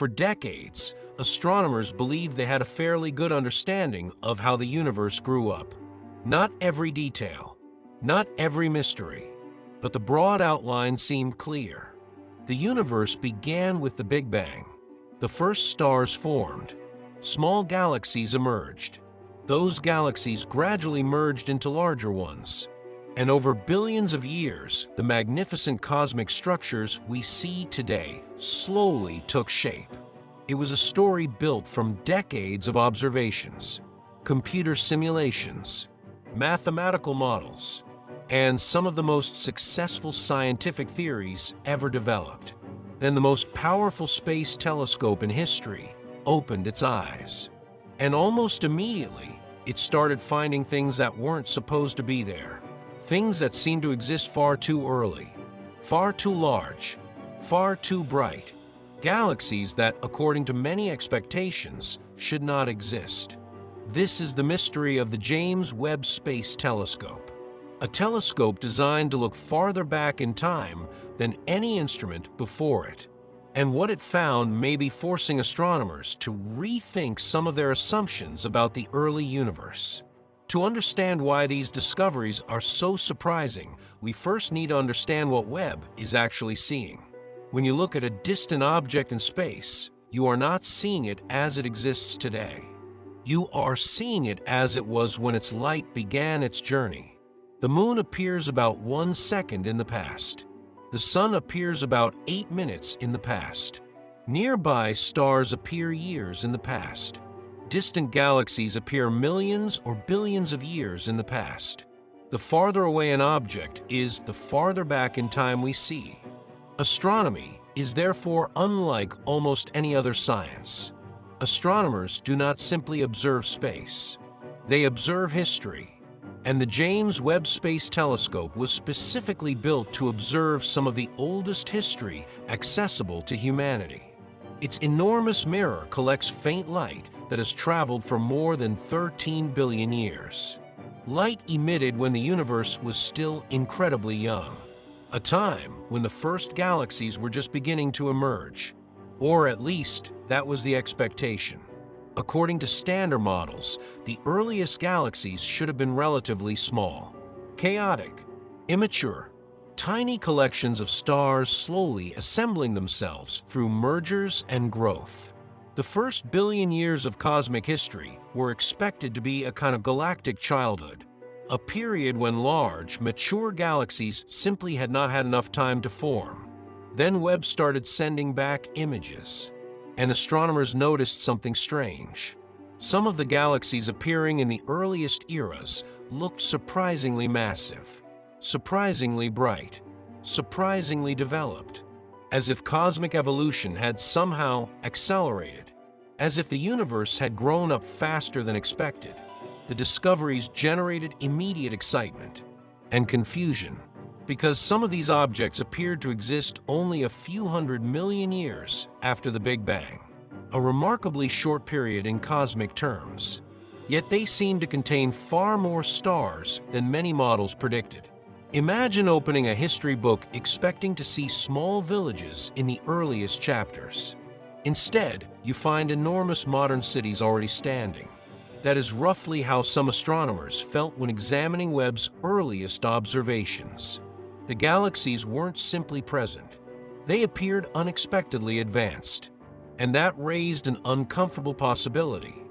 For decades, astronomers believed they had a fairly good understanding of how the universe grew up. Not every detail, not every mystery, but the broad outline seemed clear. The universe began with the Big Bang. The first stars formed. Small galaxies emerged. Those galaxies gradually merged into larger ones. And over billions of years, the magnificent cosmic structures we see today slowly took shape. It was a story built from decades of observations, computer simulations, mathematical models, and some of the most successful scientific theories ever developed. Then the most powerful space telescope in history opened its eyes. And almost immediately, it started finding things that weren't supposed to be there. Things that seemed to exist far too early, far too large, far too bright. Galaxies that, according to many expectations, should not exist. This is the mystery of the James Webb Space Telescope, a telescope designed to look farther back in time than any instrument before it. And what it found may be forcing astronomers to rethink some of their assumptions about the early universe. To understand why these discoveries are so surprising, we first need to understand what Webb is actually seeing. When you look at a distant object in space, you are not seeing it as it exists today. You are seeing it as it was when its light began its journey. The moon appears about 1 second in the past. The sun appears about 8 minutes in the past. Nearby stars appear years in the past. Distant galaxies appear millions or billions of years in the past. The farther away an object is, the farther back in time we see. Astronomy is therefore unlike almost any other science. Astronomers do not simply observe space. They observe history. And the James Webb Space Telescope was specifically built to observe some of the oldest history accessible to humanity. Its enormous mirror collects faint light that has traveled for more than 13 billion years. Light emitted when the universe was still incredibly young, a time when the first galaxies were just beginning to emerge, or at least that was the expectation. According to standard models, the earliest galaxies should have been relatively small, chaotic, immature, tiny collections of stars slowly assembling themselves through mergers and growth. The first billion years of cosmic history were expected to be a kind of galactic childhood, a period when large, mature galaxies simply had not had enough time to form. Then Webb started sending back images, and astronomers noticed something strange. Some of the galaxies appearing in the earliest eras looked surprisingly massive, surprisingly bright, surprisingly developed, as if cosmic evolution had somehow accelerated, as if the universe had grown up faster than expected. The discoveries generated immediate excitement and confusion, because some of these objects appeared to exist only a few 100 million years after the Big Bang, a remarkably short period in cosmic terms. Yet they seemed to contain far more stars than many models predicted. Imagine opening a history book expecting to see small villages in the earliest chapters. Instead, you find enormous modern cities already standing. That is roughly how some astronomers felt when examining Webb's earliest observations. The galaxies weren't simply present. They appeared unexpectedly advanced. And that raised an uncomfortable possibility.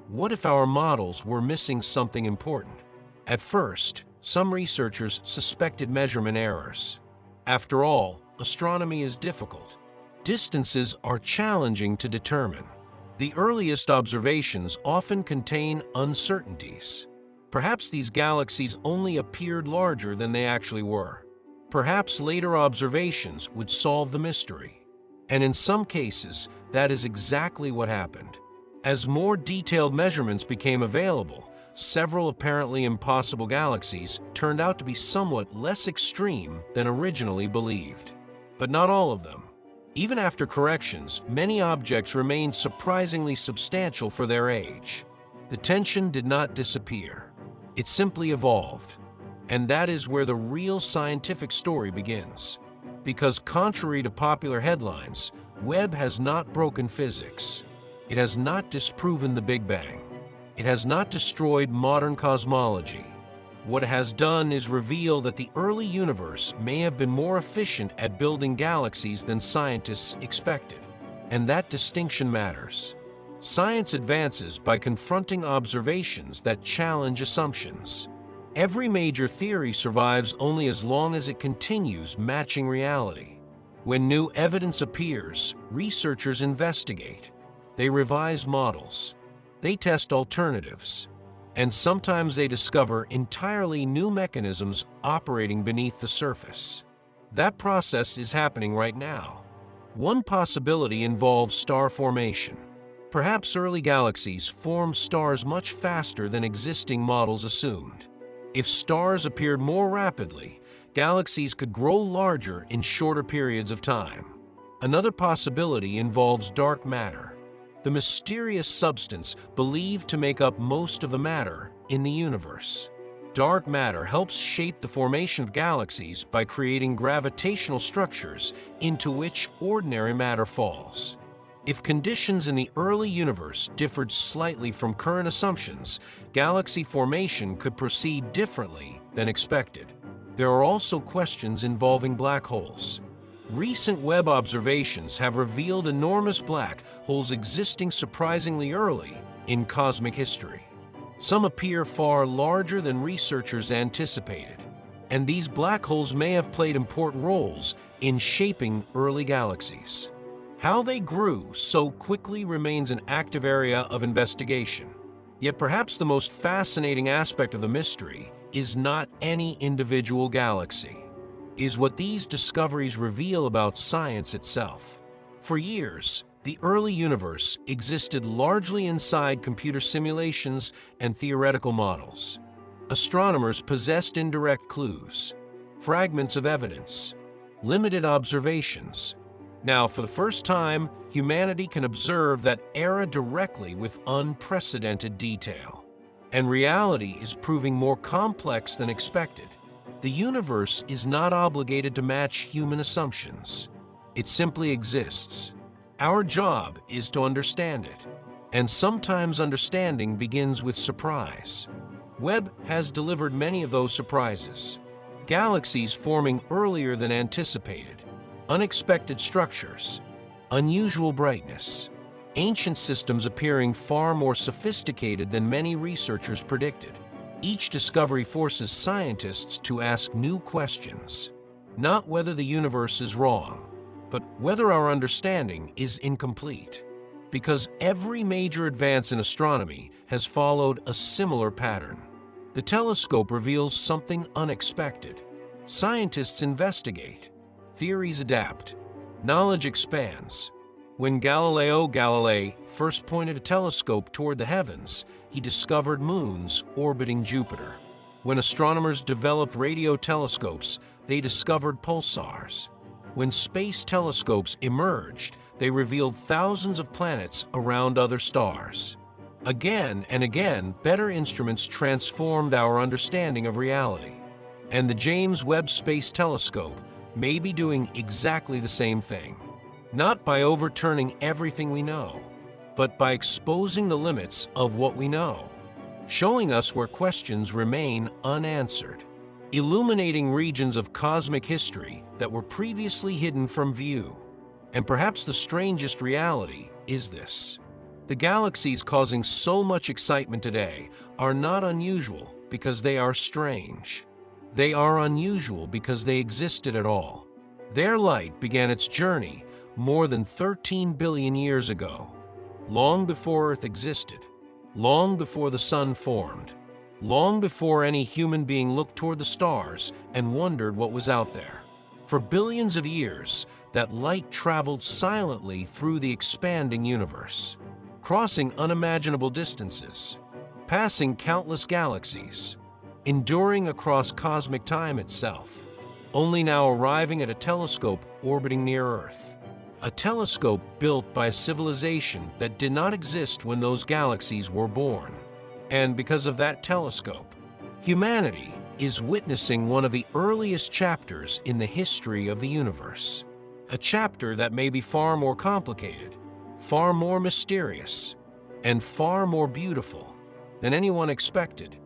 What if our models were missing something important? At first, some researchers suspected measurement errors. After all, astronomy is difficult. Distances are challenging to determine. The earliest observations often contain uncertainties. Perhaps these galaxies only appeared larger than they actually were. Perhaps later observations would solve the mystery. And in some cases, that is exactly what happened. As more detailed measurements became available, several apparently impossible galaxies turned out to be somewhat less extreme than originally believed. But not all of them. Even after corrections, many objects remained surprisingly substantial for their age. The tension did not disappear. It simply evolved. And that is where the real scientific story begins. Because contrary to popular headlines, Webb has not broken physics. It has not disproven the Big Bang. It has not destroyed modern cosmology. What it has done is reveal that the early universe may have been more efficient at building galaxies than scientists expected. And that distinction matters. Science advances by confronting observations that challenge assumptions. Every major theory survives only as long as it continues matching reality. When new evidence appears, researchers investigate. They revise models. They test alternatives. And sometimes they discover entirely new mechanisms operating beneath the surface. That process is happening right now. One possibility involves star formation. Perhaps early galaxies formed stars much faster than existing models assumed. If stars appeared more rapidly, galaxies could grow larger in shorter periods of time. Another possibility involves dark matter, the mysterious substance believed to make up most of the matter in the universe. Dark matter helps shape the formation of galaxies by creating gravitational structures into which ordinary matter falls. If conditions in the early universe differed slightly from current assumptions, galaxy formation could proceed differently than expected. There are also questions involving black holes. Recent Webb observations have revealed enormous black holes existing surprisingly early in cosmic history. Some appear far larger than researchers anticipated, and these black holes may have played important roles in shaping early galaxies. How they grew so quickly remains an active area of investigation. Yet perhaps the most fascinating aspect of the mystery is not any individual galaxy, is what these discoveries reveal about science itself. For years, the early universe existed largely inside computer simulations and theoretical models. Astronomers possessed indirect clues, fragments of evidence, limited observations. Now, for the first time, humanity can observe that era directly with unprecedented detail. And reality is proving more complex than expected. The universe is not obligated to match human assumptions. It simply exists. Our job is to understand it. And sometimes understanding begins with surprise. Webb has delivered many of those surprises. Galaxies forming earlier than anticipated. Unexpected structures, unusual brightness, ancient systems appearing far more sophisticated than many researchers predicted. Each discovery forces scientists to ask new questions, not whether the universe is wrong, but whether our understanding is incomplete. Because every major advance in astronomy has followed a similar pattern. The telescope reveals something unexpected. Scientists investigate. Theories adapt. Knowledge expands. When Galileo Galilei first pointed a telescope toward the heavens, he discovered moons orbiting Jupiter. When astronomers developed radio telescopes, they discovered pulsars. When space telescopes emerged, they revealed thousands of planets around other stars. Again and again, better instruments transformed our understanding of reality. And the James Webb Space Telescope may be doing exactly the same thing. Not by overturning everything we know, but by exposing the limits of what we know, showing us where questions remain unanswered, illuminating regions of cosmic history that were previously hidden from view. And perhaps the strangest reality is this. The galaxies causing so much excitement today are not unusual because they are strange. They are unusual because they existed at all. Their light began its journey more than 13 billion years ago, long before Earth existed, long before the sun formed, long before any human being looked toward the stars and wondered what was out there. For billions of years, that light traveled silently through the expanding universe, crossing unimaginable distances, passing countless galaxies, enduring across cosmic time itself, only now arriving at a telescope orbiting near Earth. A telescope built by a civilization that did not exist when those galaxies were born. And because of that telescope, humanity is witnessing one of the earliest chapters in the history of the universe. A chapter that may be far more complicated, far more mysterious, and far more beautiful than anyone expected.